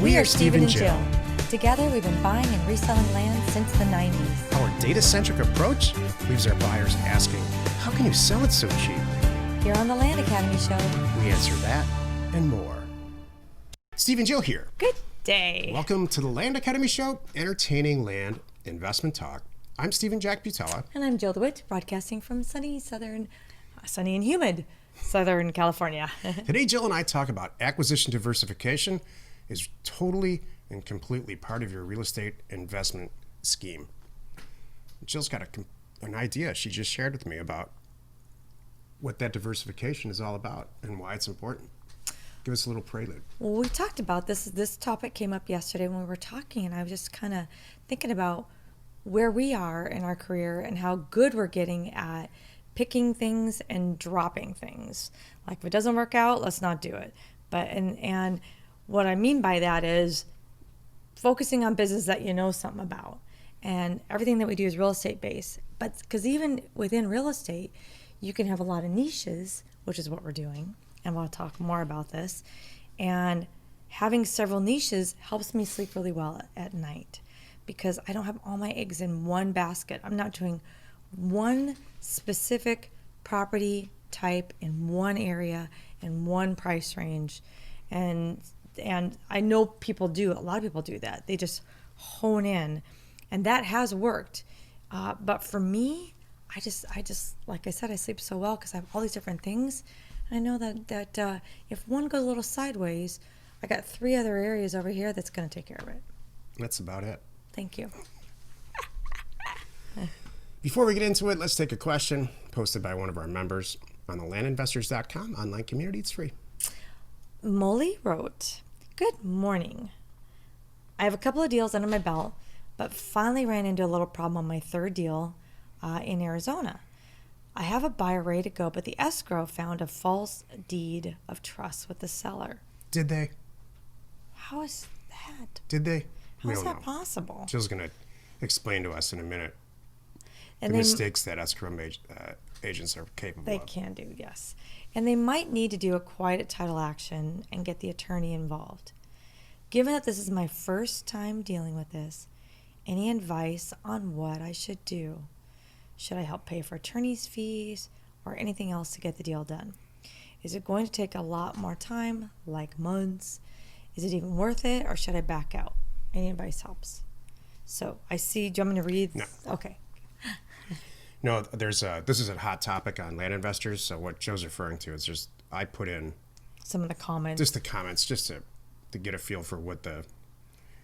We are Steven and Jill. Together, we've been buying and reselling land since the 90s. Our data-centric approach leaves our buyers asking, how can you sell it so cheap? Here on the Land Academy Show, We answer that and more. Steven Jill here. good day. Welcome to the Land Academy Show, entertaining land investment talk. I'm Steven Jack Butala. And I'm Jill DeWit, broadcasting from sunny and humid Southern California. Today, Jill and I talk about acquisition diversification is totally and completely part of your real estate investment scheme. Jill's got an idea she just shared with me about what that diversification is all about and why it's important. Give us a little prelude. Well, we talked about this. This topic came up yesterday when we were talking, and I was just kind of thinking about where we are in our career and how good we're getting at picking things and dropping things. Like, if it doesn't work out, let's not do it. And what I mean by that is focusing on business that you know something about. And everything that we do is real estate based. But because even within real estate, you can have a lot of niches, which is what we're doing. And we'll talk more about this. And having several niches helps me sleep really well at night because I don't have all my eggs in one basket. I'm not doing one specific property type in one area in one price range. And I know people do, a lot of people do that. They just hone in, and that has worked. But for me, I just, like I said, I sleep so well because I have all these different things. I know that if one goes a little sideways, I got 3 other areas over here that's going to take care of it. That's about it. Thank you. Before we get into it, let's take a question posted by one of our members on the landinvestors.com online community. It's free. Molly wrote, "Good morning. I have a couple of deals under my belt, but finally ran into a little problem on my 3rd deal in Arizona. I have a buyer ready to go, but the escrow found a false deed of trust with the seller." Did they? How is that? Did they? How is that possible? Jill's going to explain to us in a minute And the they, mistakes that escrow agents are capable they of. can do, yes. And they might need to do a quiet title action and get the attorney involved. Given that this is my first time dealing with this, any advice on what I should do? Should I help pay for attorney's fees or anything else to get the deal done? Is it going to take a lot more time, like months? Is it even worth it, or should I back out? Any advice helps. So I see, do you want me to read? No. Okay. No, this is a hot topic on land investors. So what Joe's referring to is just, I put in Some of the comments. just the comments just to get a feel for what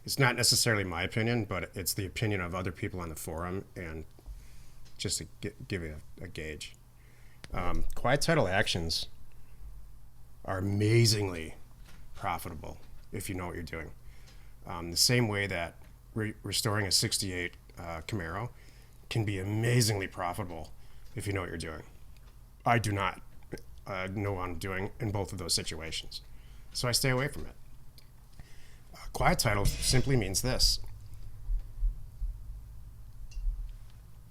it's not necessarily my opinion, but it's the opinion of other people on the forum, and just to give you a gauge. Quiet title actions are amazingly profitable if you know what you're doing. The same way that restoring a 68 Camaro can be amazingly profitable if you know what you're doing. I do not know what I'm doing in both of those situations, so I stay away from it. Quiet title simply means this.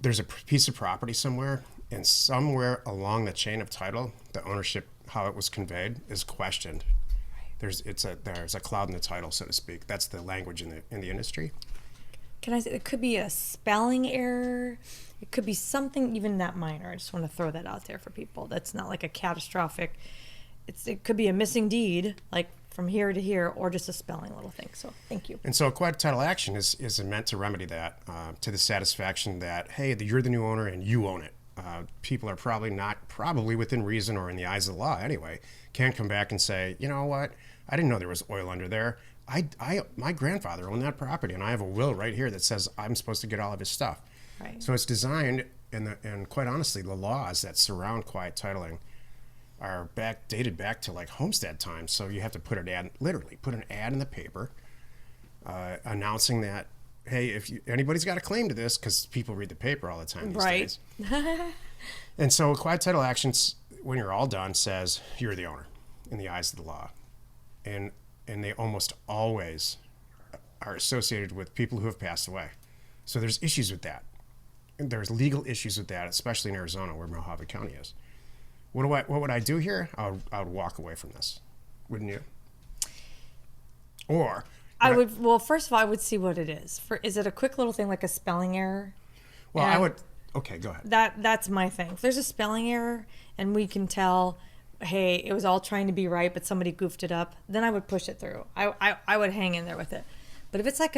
There's a piece of property somewhere, and somewhere along the chain of title, the ownership, how it was conveyed, is questioned. There's a cloud in the title, so to speak. That's the language in the industry. Can I say it could be a spelling error? It could be something even that minor. I just want to throw that out there for people. That's not like a catastrophic. It could be a missing deed, like from here to here, or just a spelling little thing. So thank you. And so a quiet title action is meant to remedy that to the satisfaction that, hey, you're the new owner and you own it. People are probably within reason or in the eyes of the law anyway, can't come back and say, you know what, I didn't know there was oil under there. My grandfather owned that property, and I have a will right here that says I'm supposed to get all of his stuff. Right. So it's designed, and quite honestly, the laws that surround quiet titling are dated back to like homestead times. So you have to put an ad in the paper announcing that, hey, if anybody's got a claim to this, because people read the paper all the time these days. And so a quiet title actions, when you're all done, says you're the owner in the eyes of the law. And they almost always are associated with people who have passed away. So there's issues with that. And there's legal issues with that, especially in Arizona where Mojave County is. What would I do here? I would walk away from this. Wouldn't you? Or I would, well, first of all, I would see what it is. Is it a quick little thing like a spelling error? Well, I would, okay, go ahead. That's my thing. If there's a spelling error and we can tell, hey, it was all trying to be right, but somebody goofed it up, then I would push it through. I would hang in there with it. But if it's like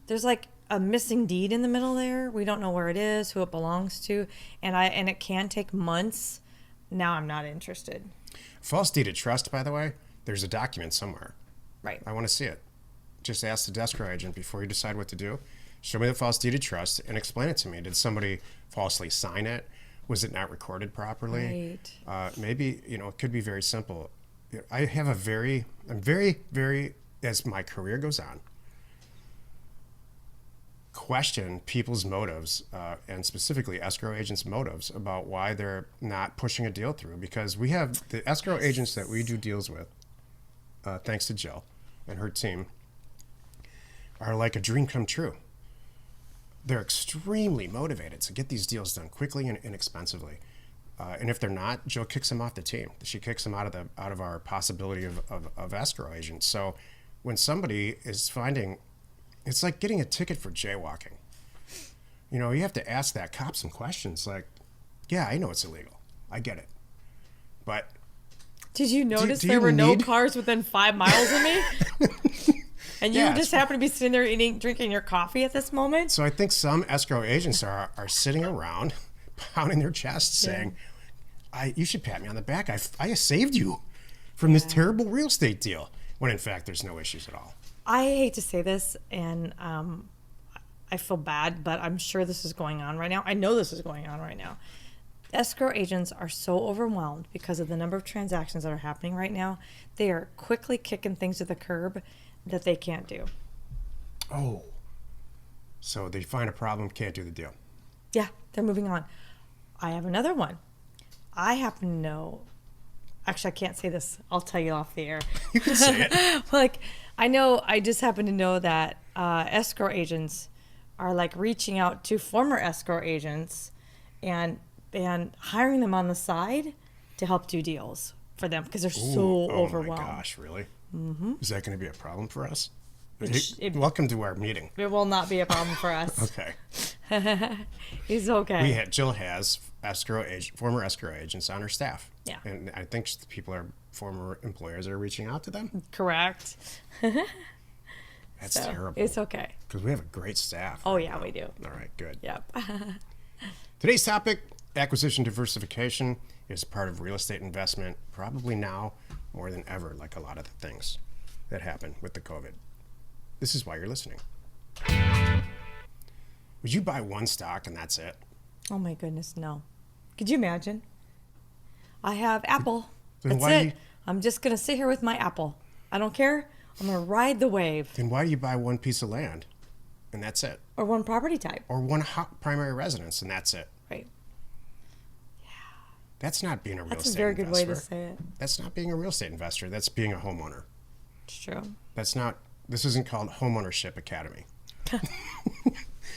there's like a missing deed in the middle there, we don't know where it is, who it belongs to, and it can take months, now I'm not interested. False deed of trust, by the way, there's a document somewhere. Right. I want to see it. Just ask the escrow agent before you decide what to do. Show me the false deed of trust and explain it to me. Did somebody falsely sign it? Was it not recorded properly? Right. Maybe, it could be very simple. I'm very, very, as my career goes on, question people's motives, and specifically escrow agents' motives about why they're not pushing a deal through. Because we have the escrow agents that we do deals with, thanks to Jill and her team, are like a dream come true. They're extremely motivated to get these deals done quickly and inexpensively. And if they're not, Jill kicks them off the team. She kicks them out of our possibility of escrow agents. So when somebody is finding, it's like getting a ticket for jaywalking. You have to ask that cop some questions like, yeah, I know it's illegal. I get it. But did you notice there were no cars within 5 miles of me? And you just happen to be sitting there drinking your coffee at this moment? So I think some escrow agents are sitting around pounding their chests saying, you should pat me on the back. I saved you from this terrible real estate deal. When in fact, there's no issues at all. I hate to say this, and I feel bad, but I'm sure this is going on right now. I know this is going on right now. Escrow agents are so overwhelmed because of the number of transactions that are happening right now. They are quickly kicking things to the curb that they can't do. Oh. So they find a problem, can't do the deal. Yeah, they're moving on. I have another one. I happen to know, actually, I can't say this. I'll tell you off the air. You can say it. I just happen to know that escrow agents are like reaching out to former escrow agents and hiring them on the side to help do deals for them because they're so overwhelmed. Oh my gosh, really? Mm-hmm. Is that going to be a problem for us? Welcome to our meeting. It will not be a problem for us. Okay. It's okay. Jill has former escrow agents on her staff. Yeah. And I think people former employers are reaching out to them. Correct. That's terrible. It's okay. Because we have a great staff. Oh, yeah, we do. All right, good. Yep. Today's topic, acquisition diversification, is part of real estate investment, probably now more than ever, like a lot of the things that happened with the COVID. This is why you're listening. Would you buy one stock and that's it? Oh my goodness, no. Could you imagine? I have Apple. Then that's it. I'm just going to sit here with my Apple. I don't care. I'm going to ride the wave. Then why do you buy one piece of land and that's it? Or one property type. Or one primary residence and that's it? Right. That's not being a real estate investor. That's a very good way to say it. That's not being a real estate investor. That's being a homeowner. It's true. This isn't called Homeownership Academy.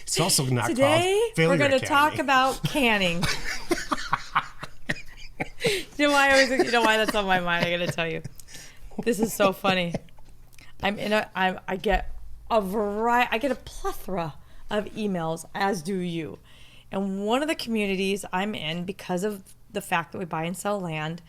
It's also not called Today, Failure we're going to Academy. talk about canning. You know why that's on my mind? I got to tell you. This is so funny. I get a plethora of emails, as do you. And one of the communities I'm in, because of the fact that we buy and sell land,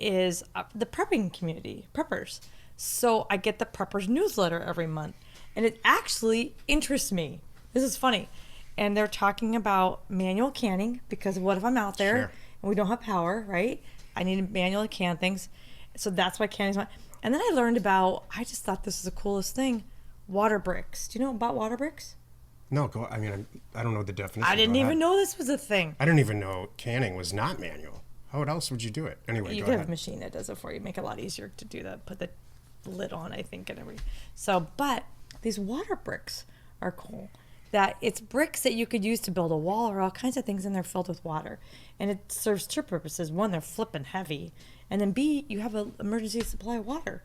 is the prepping community, preppers. So I get the preppers newsletter every month. And it actually interests me. This is funny. And they're talking about manual canning because what if I'm out there and we don't have power, right? I need to manually can things. So that's why canning's my... And then I learned about, I just thought this is the coolest thing, water bricks. Do you know about water bricks? No, I don't know the definition. I didn't even know this was a thing. I didn't even know canning was not manual. How else would you do it? Anyway, you have a machine that does it for you. Make it a lot easier to do that. Put the lid on, I think, and everything. So, but these water bricks are cool. That it's bricks that you could use to build a wall or all kinds of things, and they're filled with water. And it serves two purposes. One, they're flipping heavy. And then B, you have an emergency supply of water.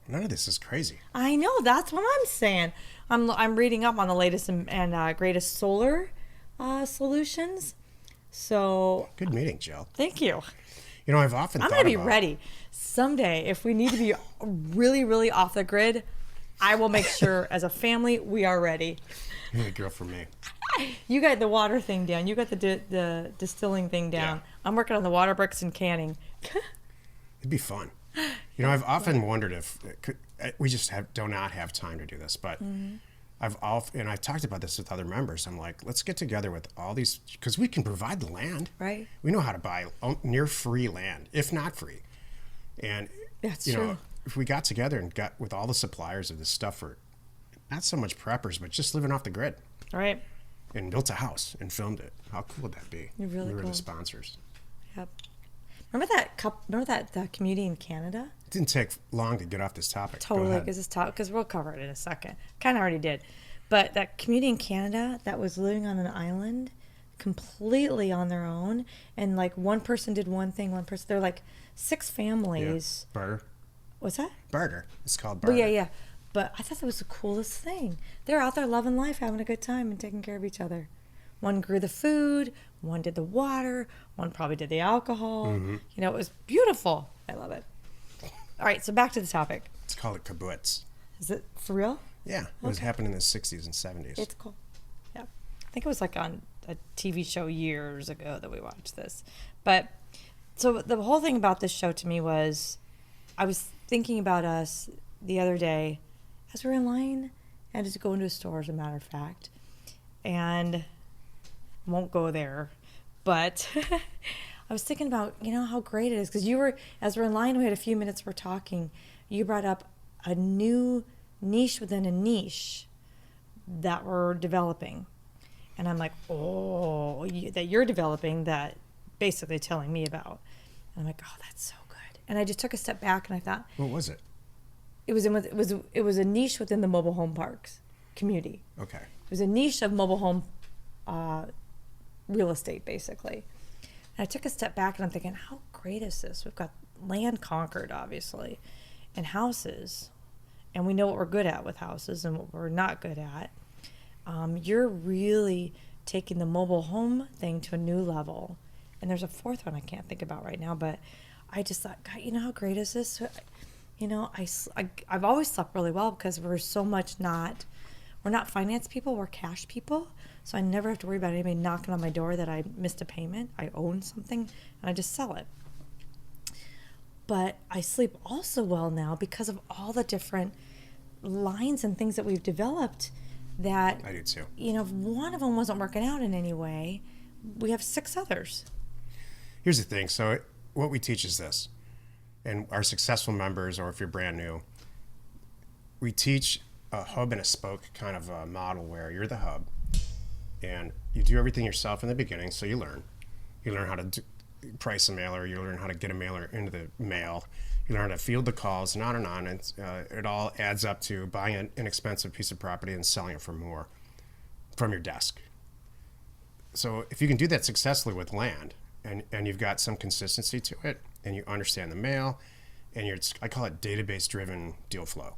None of this is crazy. I know. That's what I'm saying. I'm reading up on the latest and greatest solar solutions. So good meeting, Jill. Thank you. I've often I'm going to be ready someday if we need to be really, really off the grid. I will make sure as a family we are ready. You're the girl for me. You got the water thing down. You got the distilling thing down. Yeah. I'm working on the water bricks and canning. It'd be fun. You know, I've often wondered if we just do not have time to do this, but I've talked about this with other members. I'm like, let's get together with all these, because we can provide the land. Right. We know how to buy near free land, if not free. And That's you true. know, if we got together and got with all the suppliers of this stuff for not so much preppers, but just living off the grid, Right. and built a house and filmed it, how cool would that be? Really we were cool. the sponsors. Yep. Remember that community in Canada? It didn't take long to get off this topic. Go Totally, ahead. because we'll cover it in a second. Kind of already did, but that community in Canada that was living on an island, completely on their own, and like one person did one thing, one person. They're like 6 families. Yeah. Barter. What's that? Barter. It's called But barter. yeah. But I thought that was the coolest thing. They're out there loving life, having a good time, and taking care of each other. One grew the food, one did the water, one probably did the alcohol. Mm-hmm. You know, it was beautiful. I love it. All right, so back to the topic. It's called a kibbutz. Is it for real? Yeah, it was happening in the 60s and 70s. It's cool. Yeah. I think it was like on a TV show years ago that we watched this. But so the whole thing about this show to me was I was thinking about us the other day as we were in line. I had to go into a store, as a matter of fact. And won't go there. But I was thinking about, you know, how great it is. Because as we're in line, we had a few minutes, we're talking. You brought up a new niche within a niche that we're developing. And I'm like, that you're developing, that basically telling me about. And I'm like, oh, that's so good. And I just took a step back and I thought, What was it? it was a niche within the mobile home parks community. Okay. It was a niche of mobile home real estate, basically. And I took a step back and I'm thinking, how great is this? We've got land conquered, obviously, and houses. And we know what we're good at with houses and what we're not good at. You're really taking the mobile home thing to a new level. And there's a fourth one I can't think about right now, but I just thought, God, you know how great is this? You know, I've always slept really well because we're not finance people, we're cash people. So I never have to worry about anybody knocking on my door that I missed a payment. I own something and I just sell it. But I sleep also well now because of all the different lines and things that we've developed that, I do too. you know, if one of them wasn't working out in any way, we have 6 others. Here's the thing. So what we teach is this. And our successful members, or if you're brand new, we teach a hub and a spoke kind of a model where you're the hub and you do everything yourself in the beginning. So you learn how to price a mailer, you learn how to get a mailer into the mail, you learn how to field the calls, and on and on. And it all adds up to buying an inexpensive piece of property and selling it for more from your desk. So if you can do that successfully with land and you've got some consistency to it and you understand the mail and I call it database driven deal flow.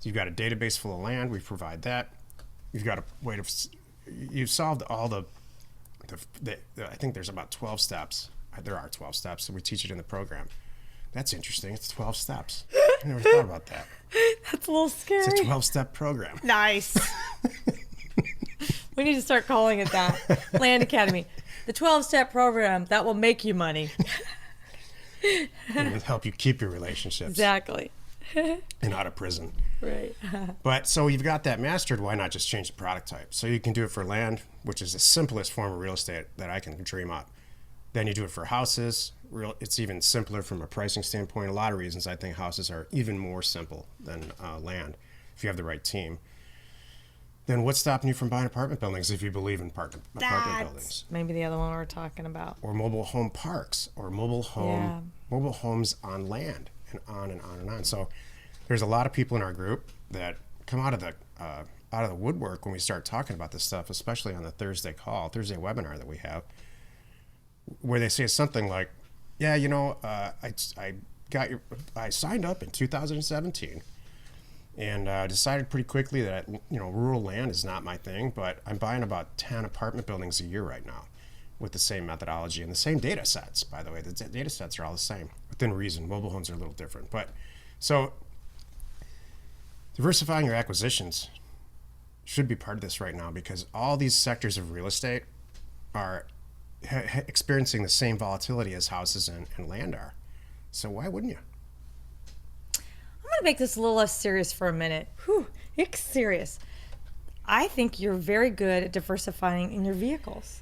So you've got a database full of land, we provide that. You've got a way you've solved all the I think there's about 12 steps. There are 12 steps, so we teach it in the program. That's interesting. It's 12 steps. I never thought about that. That's a little scary. It's a 12-step program. Nice. We need to start calling it that. Land Academy. The 12-step program that will make you money. It will help you keep your relationships. Exactly. And out of prison. Right. But so you've got that mastered, why not just change the product type? So you can do it for land, which is the simplest form of real estate that I can dream up. Then you do it for houses. It's even simpler from a pricing standpoint. A lot of reasons I think houses are even more simple than land if you have the right team. Then what's stopping you from buying apartment buildings if you believe in apartment buildings? Maybe the other one we're talking about. Or mobile home parks, or mobile homes on land, and on and on and on. So there's a lot of people in our group that come out of the woodwork when we start talking about this stuff, especially on the Thursday webinar that we have, where they say something like, yeah, you know, I signed up in 2017 and decided pretty quickly that, you know, rural land is not my thing, but I'm buying about 10 apartment buildings a year right now with the same methodology and the same data sets, by the way. The data sets are all the same within reason. Mobile homes are a little different. But so Diversifying your acquisitions should be part of this right now because all these sectors of real estate are experiencing the same volatility as houses and land are. So why wouldn't you? I'm going to make this a little less serious for a minute. Whew, it's serious. I think you're very good at diversifying in your vehicles.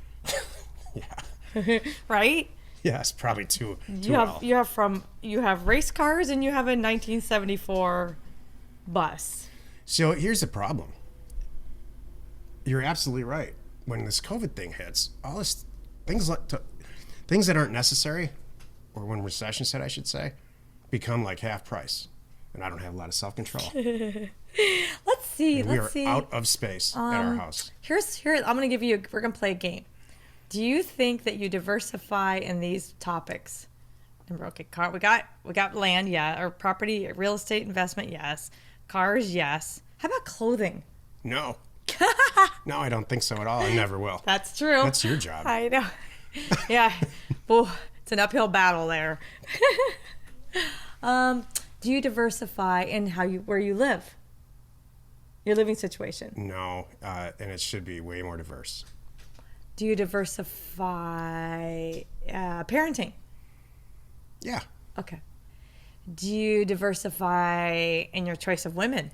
Yeah. Right? Yes, probably too You have race cars and you have a 1974 bus. So here's the problem. You're absolutely right. When this COVID thing hits, all this things that aren't necessary, or when recessions hit, I should say, become like half price, and I don't have a lot of self-control. Let's see. We are out of space at our house. Here. I'm going to give you. We're going to play a game. Do you think that you diversify in these topics? Okay, we got land, yeah, or property, real estate investment, yes. Cars, yes. How about clothing? No. No, I don't think so at all. I never will. That's true. That's your job. I know. Yeah. Well, it's an uphill battle there. Do you diversify in where you live? Your living situation? No, and it should be way more diverse. Do you diversify parenting? Yeah. Okay. Do you diversify in your choice of women?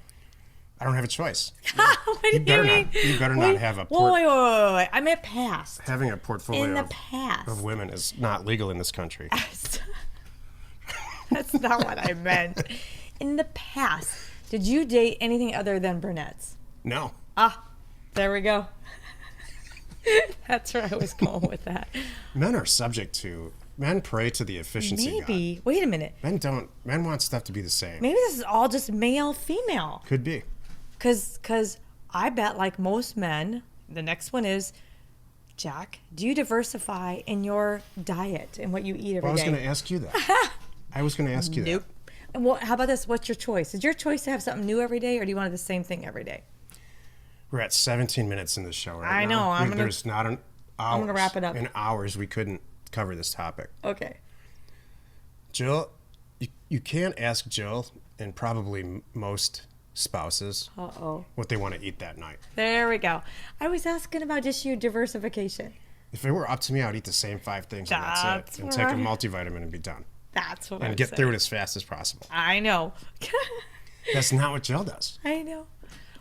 I don't have a choice. What do you mean? You better not have a wait. I meant past. Having a portfolio in the past of women is not legal in this country. That's not what I meant. In the past, did you date anything other than brunettes? No. There we go. That's where I was going with that. Men pray to the efficiency Maybe. God. Wait a minute. Men want stuff to be the same. Maybe this is all just male, female. Could be. Because I bet, like most men, the next one is, Jack, do you diversify in your diet and what you eat every day? I was going to ask you that. I was going to ask you Nope. that. And how about this? What's your choice? Is your choice to have something new every day, or do you want the same thing every day? We're at 17 minutes in the show right now. I know. There's not an hour. I'm going to wrap it up. In hours, we couldn't cover this topic. Okay. Jill, you can't ask Jill, and probably most spouses, what they want to eat that night. There we go. I was asking about just your diversification. If it were up to me, I would eat the same 5 things and that's it. And take a multivitamin and be done. That's what and get through it as fast as possible. I know. That's not what Jill does. I know.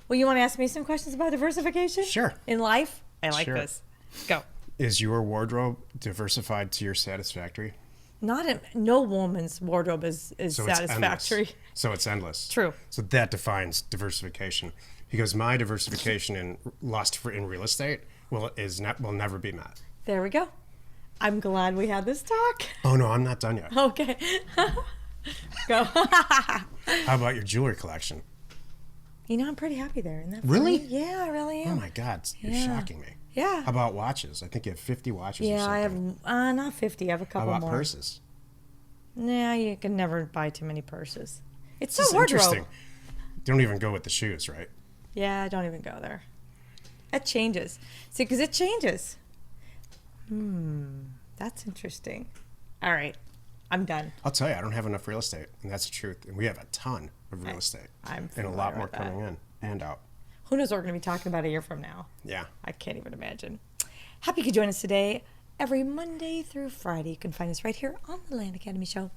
Well, you want to ask me some questions about diversification? Sure. In life? I like this. Go. Is your wardrobe diversified to your satisfactory? No woman's wardrobe is so satisfactory. It's endless. True. So that defines diversification. Because my diversification in real estate will never be met. There we go. I'm glad we had this talk. Oh no, I'm not done yet. Okay. Go. How about your jewelry collection? I'm pretty happy there. Isn't that really? Funny? Yeah, I really am. Oh my God, you're shocking me. Yeah. How about watches? I think you have 50 watches or something. Yeah, I have not 50. I have a couple more. How about purses? Nah, you can never buy too many purses. It's so interesting. Don't even go with the shoes, right? Yeah, don't even go there. That changes. See, because it changes. That's interesting. All right. I'm done. I'll tell you, I don't have enough real estate, and that's the truth. And we have a ton of real estate. And a lot more coming in and out. Who knows what we're going to be talking about a year from now? Yeah. I can't even imagine. Happy you could join us today. Every Monday through Friday. You can find us right here on the Land Academy Show.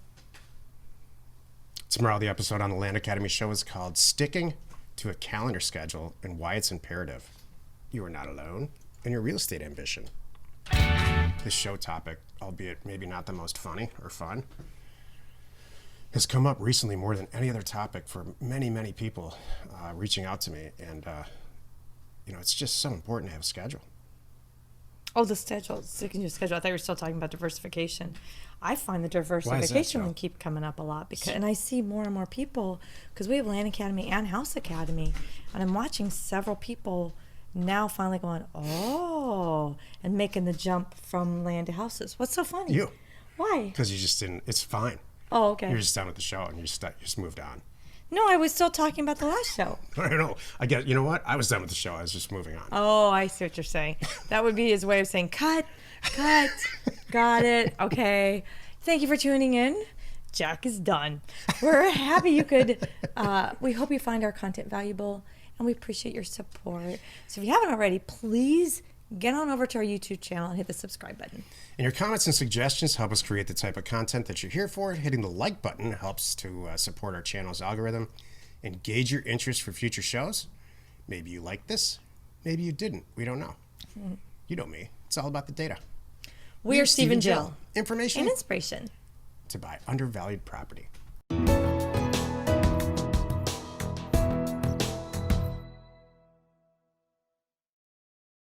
Tomorrow, the episode on the Land Academy Show is called Sticking to a Calendar Schedule and Why It's Imperative. You are not alone in your real estate ambition. This show topic, albeit maybe not the most funny or fun, has come up recently more than any other topic for many, many people reaching out to me. And, it's just so important to have a schedule. Oh, the schedule. Sticking to your schedule. I thought you were still talking about diversification. I find the diversification one keep coming up a lot and I see more and more people because we have Land Academy and House Academy, and I'm watching several people now finally going, and making the jump from land to houses. What's so funny? You. Why? Because you just didn't. It's fine. Oh, okay. You're just done with the show and you just moved on. No, I was still talking about the last show. I don't know. You know what? I was done with the show. I was just moving on. Oh, I see what you're saying. That would be his way of saying, cut. Got it. Okay. Thank you for tuning in Jack is done. We're happy you could. We hope you find our content valuable, and we appreciate your support. So if you haven't already, please get on over to our YouTube channel and hit the subscribe button. And your comments and suggestions help us create the type of content that you're here for. Hitting the like button helps to support our channel's algorithm and gauge your interest for future shows. Maybe you liked this, maybe you didn't. We don't know. You know me. It's all about the data. We're Steven Jill. Information and inspiration to buy undervalued property.